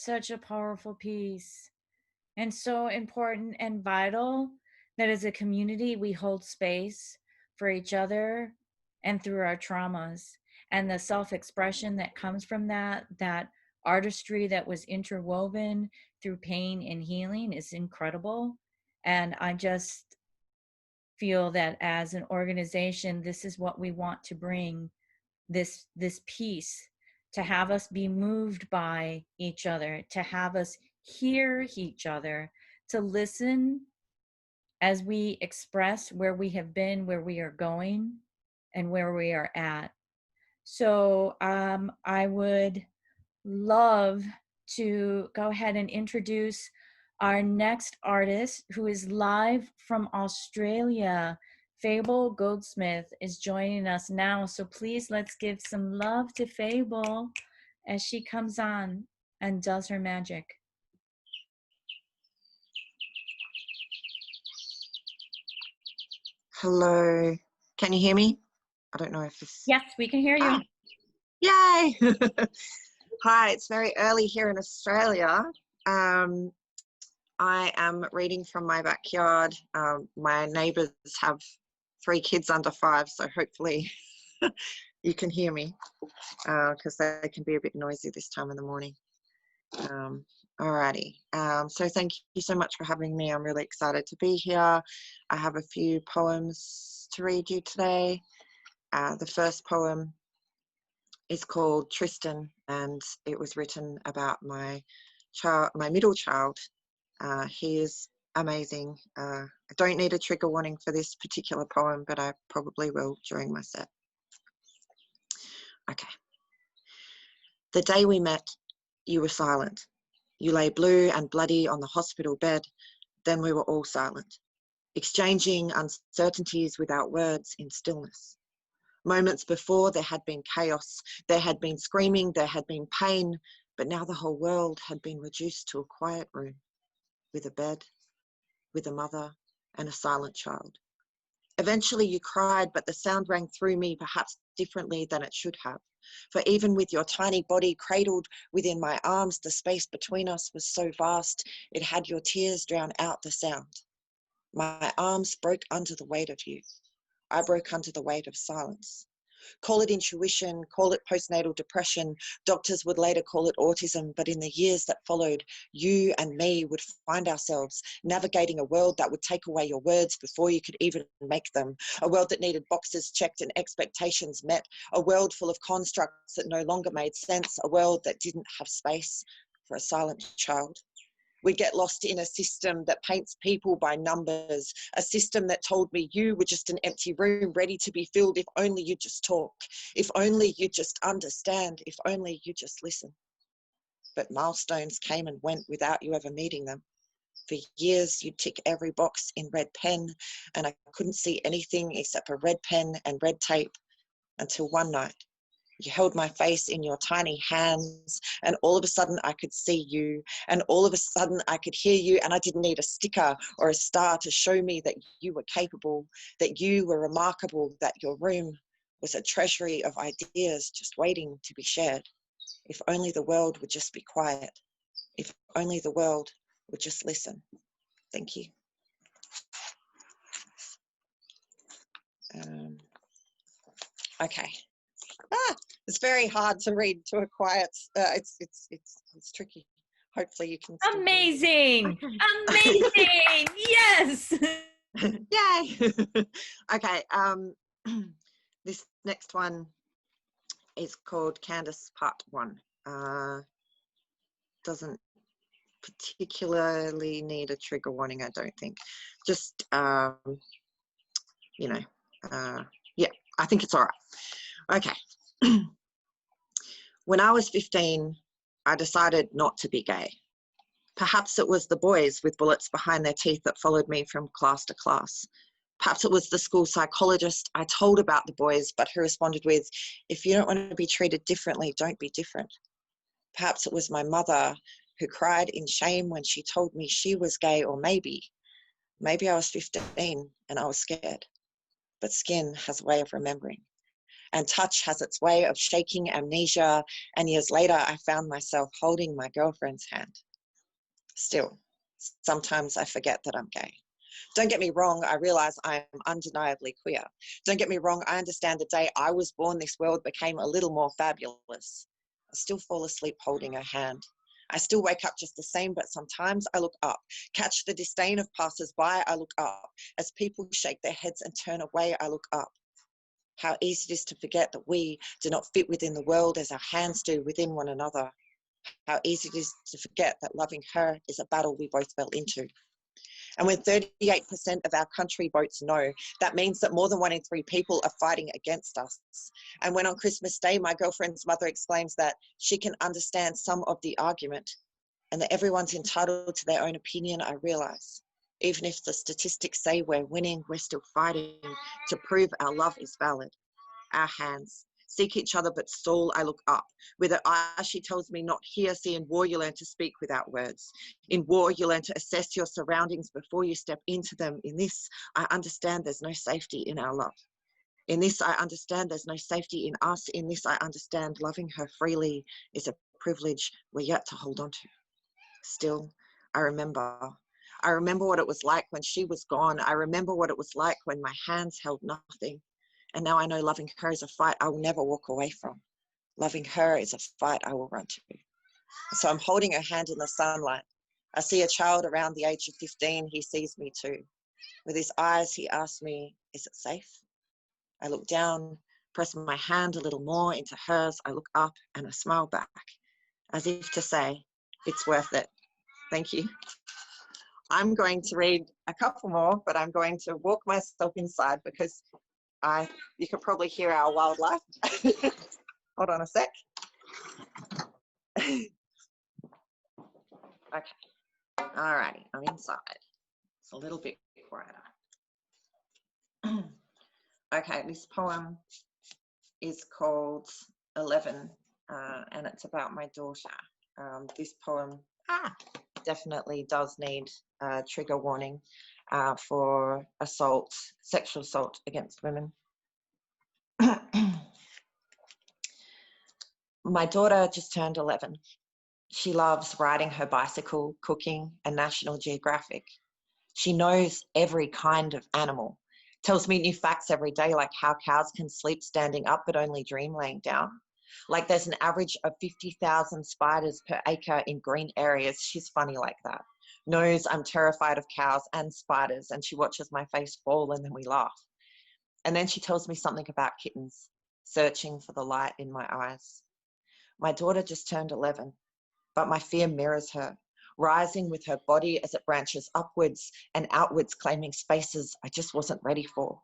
such a powerful piece and so important and vital that as a community we hold space for each other and through our traumas and the self-expression that comes from that artistry that was interwoven through pain and healing is incredible. And I just feel that as an organization, this is what we want to bring, this piece, to have us be moved by each other, to have us hear each other, to listen as we express where we have been, where we are going, and where we are at. So I would love to go ahead and introduce our next artist, who is live from Australia. Fable Goldsmith is joining us now. So please let's give some love to Fable as she comes on and does her magic. Hello, can you hear me? I don't know if this... Yes, we can hear you. Yay! Hi, it's very early here in Australia. I am reading from my backyard. My neighbours have 3 kids under 5, so hopefully you can hear me because they can be a bit noisy this time in the morning. Alrighty, so thank you so much for having me. I'm really excited to be here. I have a few poems to read you today. The first poem is called Tristan, and it was written about my middle child. He is amazing. I don't need a trigger warning for this particular poem, but I probably will during my set. Okay. The day we met, you were silent. You lay blue and bloody on the hospital bed. Then we were all silent, exchanging uncertainties without words in stillness. Moments before, there had been chaos, there had been screaming, there had been pain, but now the whole world had been reduced to a quiet room with a bed, with a mother and a silent child. Eventually you cried, but the sound rang through me perhaps differently than it should have. For even with your tiny body cradled within my arms, the space between us was so vast, it had your tears drown out the sound. My arms broke under the weight of you. I broke under the weight of silence. Call it intuition, call it postnatal depression. Doctors would later call it autism, but in the years that followed, you and me would find ourselves navigating a world that would take away your words before you could even make them. A world that needed boxes checked and expectations met. A world full of constructs that no longer made sense. A world that didn't have space for a silent child. We'd get lost in a system that paints people by numbers, a system that told me you were just an empty room ready to be filled if only you just talk, if only you just understand, if only you just listen. But milestones came and went without you ever meeting them. For years, you'd tick every box in red pen, and I couldn't see anything except a red pen and red tape until one night. You held my face in your tiny hands, and all of a sudden I could see you, and all of a sudden I could hear you, and I didn't need a sticker or a star to show me that you were capable, that you were remarkable, that your room was a treasury of ideas just waiting to be shared. If only the world would just be quiet. If only the world would just listen. Thank you. Okay. It's very hard to read to a quiet. It's tricky. Hopefully you can. Amazing! Amazing! Yes! Yay! Okay. This next one is called Candace Part 1. Doesn't particularly need a trigger warning, I don't think. Just you know, yeah, I think it's all right. Okay. When I was 15, I decided not to be gay. Perhaps it was the boys with bullets behind their teeth that followed me from class to class. Perhaps it was the school psychologist I told about the boys, but who responded with, if you don't want to be treated differently, don't be different. Perhaps it was my mother who cried in shame when she told me she was gay, or maybe I was 15 and I was scared. But skin has a way of remembering. And touch has its way of shaking amnesia. And years later, I found myself holding my girlfriend's hand. Still, sometimes I forget that I'm gay. Don't get me wrong, I realize I am undeniably queer. Don't get me wrong, I understand the day I was born, this world became a little more fabulous. I still fall asleep holding her hand. I still wake up just the same, but sometimes I look up. Catch the disdain of passers-by, I look up. As people shake their heads and turn away, I look up. How easy it is to forget that we do not fit within the world as our hands do within one another. How easy it is to forget that loving her is a battle we both fell into. And when 38% of our country votes no, that means that more than 1 in 3 people are fighting against us. And when on Christmas Day, my girlfriend's mother exclaims that she can understand some of the argument and that everyone's entitled to their own opinion, I realize, even if the statistics say we're winning, we're still fighting to prove our love is valid. Our hands seek each other but stall, I look up. With her eyes, she tells me not hear, see, in war you learn to speak without words. In war, you learn to assess your surroundings before you step into them. In this, I understand there's no safety in our love. In this, I understand there's no safety in us. In this, I understand loving her freely is a privilege we're yet to hold on to. Still, I remember. I remember what it was like when she was gone. I remember what it was like when my hands held nothing. And now I know loving her is a fight I will never walk away from. Loving her is a fight I will run to. So I'm holding her hand in the sunlight. I see a child around the age of 15. He sees me too. With his eyes, he asks me, is it safe? I look down, press my hand a little more into hers. I look up and I smile back, as if to say, it's worth it. Thank you. I'm going to read a couple more, but I'm going to walk myself inside because you can probably hear our wildlife. Hold on a sec. Okay, all righty, I'm inside. It's a little bit quieter. Okay, this poem is called 11, and it's about my daughter. This poem definitely does need a trigger warning for assault, sexual assault against women. My daughter just turned 11. She loves riding her bicycle, cooking, and National Geographic. She knows every kind of animal, tells me new facts every day, like how cows can sleep standing up but only dream laying down. Like there's an average of 50,000 spiders per acre in green areas. She's funny like that. Knows I'm terrified of cows and spiders, and she watches my face fall and then we laugh. And then she tells me something about kittens, searching for the light in my eyes. My daughter just turned 11, but my fear mirrors her, rising with her body as it branches upwards and outwards, claiming spaces I just wasn't ready for.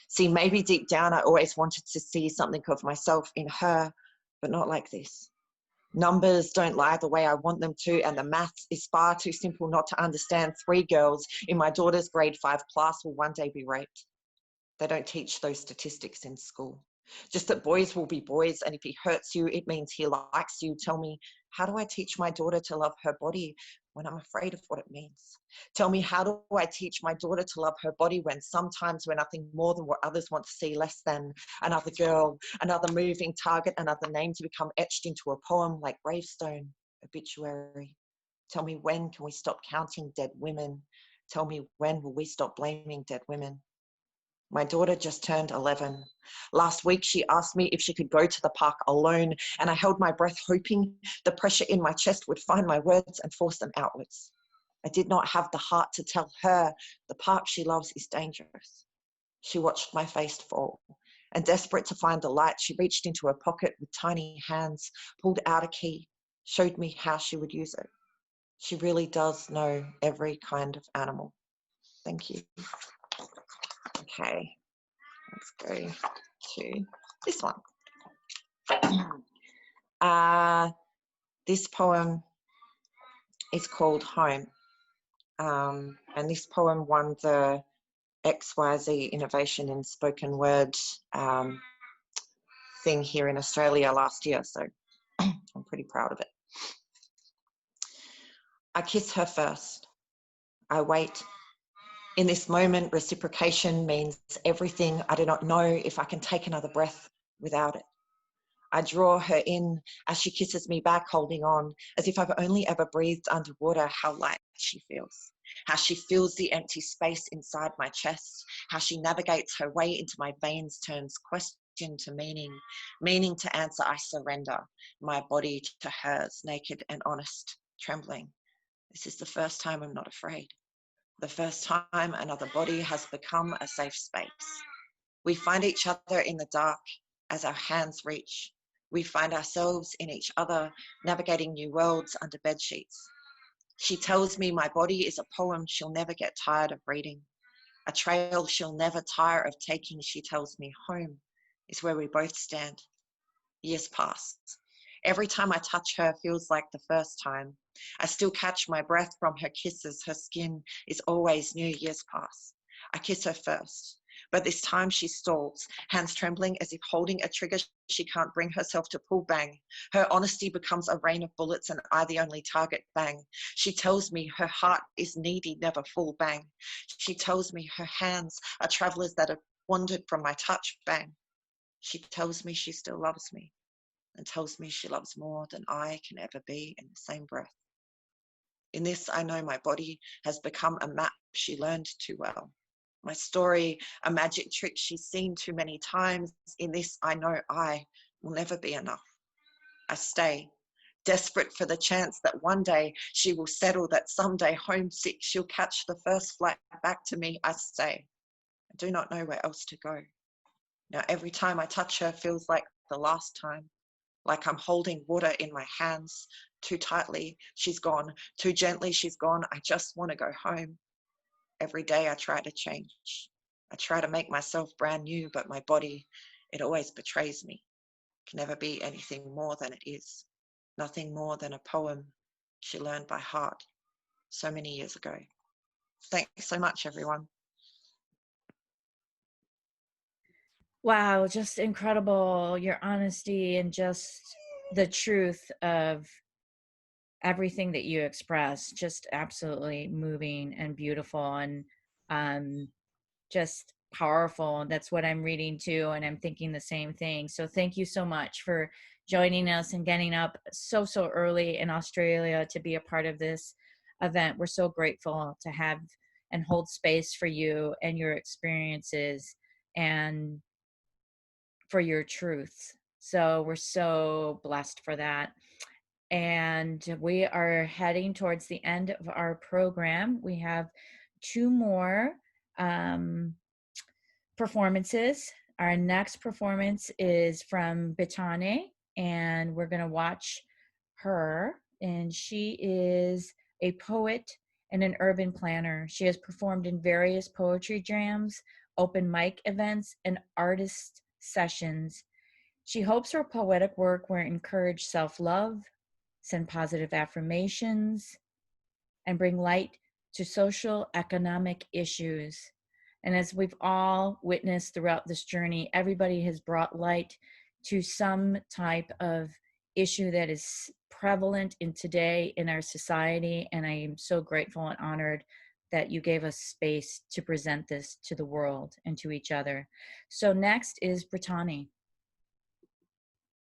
See, maybe deep down I always wanted to see something of myself in her, but not like this. Numbers don't lie the way I want them to, and the maths is far too simple not to understand 3 girls in my daughter's grade 5 class will one day be raped. They don't teach those statistics in school. Just that boys will be boys, and if he hurts you, it means he likes you. Tell me, how do I teach my daughter to love her body when I'm afraid of what it means? Tell me, how do I teach my daughter to love her body when sometimes we're nothing more than what others want to see, less than another girl, another moving target, another name to become etched into a poem like gravestone, obituary? Tell me, when can we stop counting dead women? Tell me, when will we stop blaming dead women? My daughter just turned 11. Last week, she asked me if she could go to the park alone, and I held my breath, hoping the pressure in my chest would find my words and force them outwards. I did not have the heart to tell her the park she loves is dangerous. She watched my face fall, and desperate to find the light, she reached into her pocket with tiny hands, pulled out a key, showed me how she would use it. She really does know every kind of animal. Thank you. Okay, let's go to this one. This poem is called Home. And this poem won the XYZ Innovation in Spoken Word thing here in Australia last year, so I'm pretty proud of it. I kiss her first. I wait. In this moment, reciprocation means everything. I do not know if I can take another breath, without it. I draw her in as she kisses me back, holding on, as if I've only ever breathed underwater, how light she feels. How she fills the empty space inside my chest, how she navigates her way into my veins, turns question to meaning, meaning to answer. I surrender my body to hers, naked and honest, trembling. This is the first time I'm not afraid. The first time another body has become a safe space. We find each other in the dark as our hands reach. We find ourselves in each other, navigating new worlds under bed sheets. She tells me my body is a poem she'll never get tired of reading, a trail she'll never tire of taking. She tells me home is where we both stand. Years pass. Every time I touch her feels like the first time. I still catch my breath from her kisses. Her skin is always new. Years pass. I kiss her first, but this time she stalls, hands trembling as if holding a trigger she can't bring herself to pull. Bang. Her honesty becomes a rain of bullets and I the only target. Bang. She tells me her heart is needy, never full. Bang. She tells me her hands are travelers that have wandered from my touch. Bang. She tells me she still loves me and tells me she loves more than I can ever be in the same breath. In this, I know my body has become a map she learned too well. My story, a magic trick she's seen too many times. In this, I know I will never be enough. I stay, desperate for the chance that one day she will settle, that someday homesick she'll catch the first flight back to me. I stay. I do not know where else to go. Now every time I touch her feels like the last time, like I'm holding water in my hands too tightly. She's gone, too gently she's gone. I just want to go home. Every day I try to change. I try to make myself brand new, but my body, it always betrays me. It can never be anything more than it is. Nothing more than a poem she learned by heart so many years ago. Thanks so much, everyone. Wow, just incredible, your honesty and just the truth of everything that you express. Just absolutely moving and beautiful and um, just powerful. And that's what I'm reading too. And I'm thinking the same thing. So thank you so much for joining us and getting up so early in Australia to be a part of this event. We're so grateful to have and hold space for you and your experiences and for your truth. So we're so blessed for that. And we are heading towards the end of our program. We have two more um, performances. Our next performance is from Bitane, and we're going to watch her. And she is a poet and an urban planner. She has performed in various poetry jams, open mic events, and artist sessions. She hopes her poetic work will encourage self love, send positive affirmations, and bring light to social economic issues. And as we've all witnessed throughout this journey, everybody has brought light to some type of issue that is prevalent in today in our society. And I am so grateful and honored that you gave us space to present this to the world and to each other. So next is Brittany.